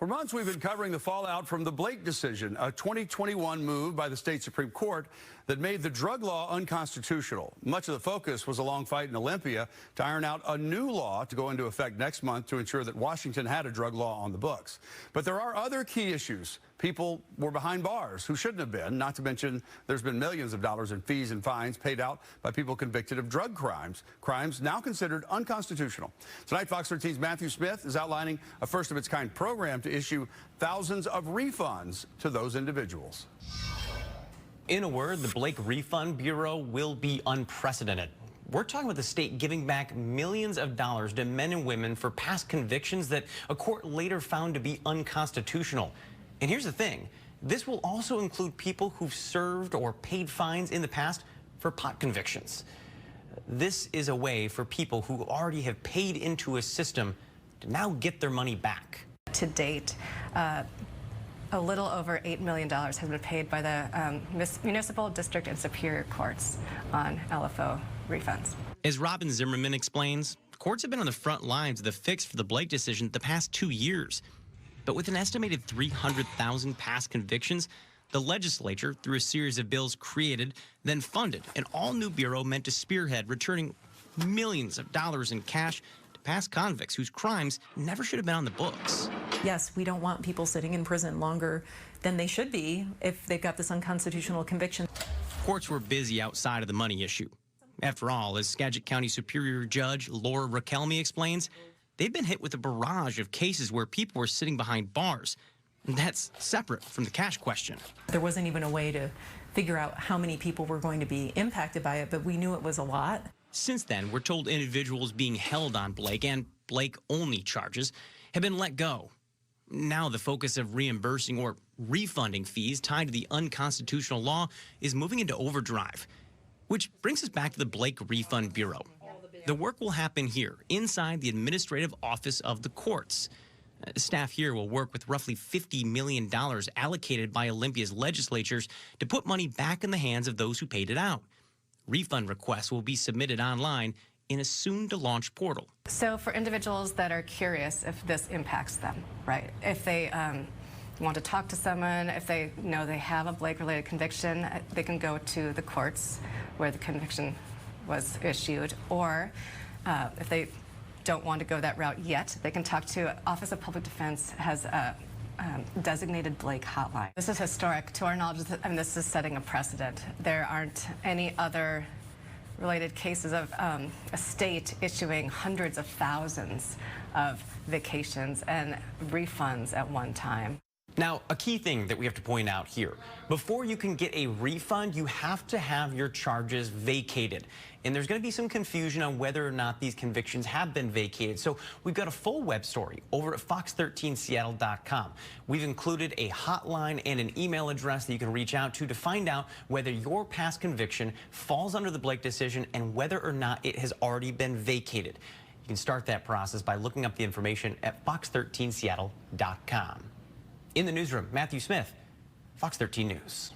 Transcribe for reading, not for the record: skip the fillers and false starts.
For months, we've been covering the fallout from the Blake decision, a 2021 move by the state Supreme Court that made the drug law unconstitutional. Much of the focus was a long fight in Olympia to iron out a new law to go into effect next month to ensure that Washington had a drug law on the books. But there are other key issues. People were behind bars who shouldn't have been, not to mention there's been millions of dollars in fees and fines paid out by people convicted of drug crimes now considered unconstitutional. Tonight, Fox 13's Matthew Smith is outlining a first-of-its-kind program to issue thousands of refunds to those individuals. In a word, the Blake Refund Bureau will be unprecedented. We're talking about the state giving back millions of dollars to men and women for past convictions that a court later found to be unconstitutional. And here's the thing, this will also include people who've served or paid fines in the past for pot convictions. This is a way for people who already have paid into a system to now get their money back. To date, a little over $8 million has been paid by the municipal, district, and superior courts on LFO refunds. As Robin Zimmerman explains, courts have been on the front lines of the fix for the Blake decision the past 2 years. But with an estimated 300,000 past convictions, the legislature, through a series of bills, created, then funded an all-new bureau meant to spearhead returning millions of dollars in cash to past convicts whose crimes never should have been on the books. Yes, we don't want people sitting in prison longer than they should be if they've got this unconstitutional conviction. Courts were busy outside of the money issue. After all, as Skagit County Superior Judge Laura Rakelmy explains, they've been hit with a barrage of cases where people were sitting behind bars. And that's separate from the cash question. There wasn't even a way to figure out how many people were going to be impacted by it, but we knew it was a lot. Since then, we're told individuals being held on Blake and Blake-only charges have been let go. Now the focus of reimbursing or refunding fees tied to the unconstitutional law is moving into overdrive, which brings us back to the Blake Refund Bureau. The work will happen here, inside the administrative office of the courts. Staff here will work with roughly $50 million allocated by Olympia's legislatures to put money back in the hands of those who paid it out. Refund requests will be submitted online in a soon-to-launch portal. So for individuals that are curious if this impacts them, right? If they want to talk to someone, if they know they have a Blake-related conviction, they can go to the courts where the conviction was issued, or if they don't want to go that route yet, they can talk to Office of Public Defense has a designated Blake hotline. This is historic. To our knowledge, this is setting a precedent. There aren't any other related cases of a state issuing hundreds of thousands of vacations and refunds at one time. Now, a key thing that we have to point out here, before you can get a refund, you have to have your charges vacated. And there's going to be some confusion on whether or not these convictions have been vacated. So we've got a full web story over at fox13seattle.com. We've included a hotline and an email address that you can reach out to find out whether your past conviction falls under the Blake decision and whether or not it has already been vacated. You can start that process by looking up the information at fox13seattle.com. In the newsroom, Matthew Smith, Fox 13 News.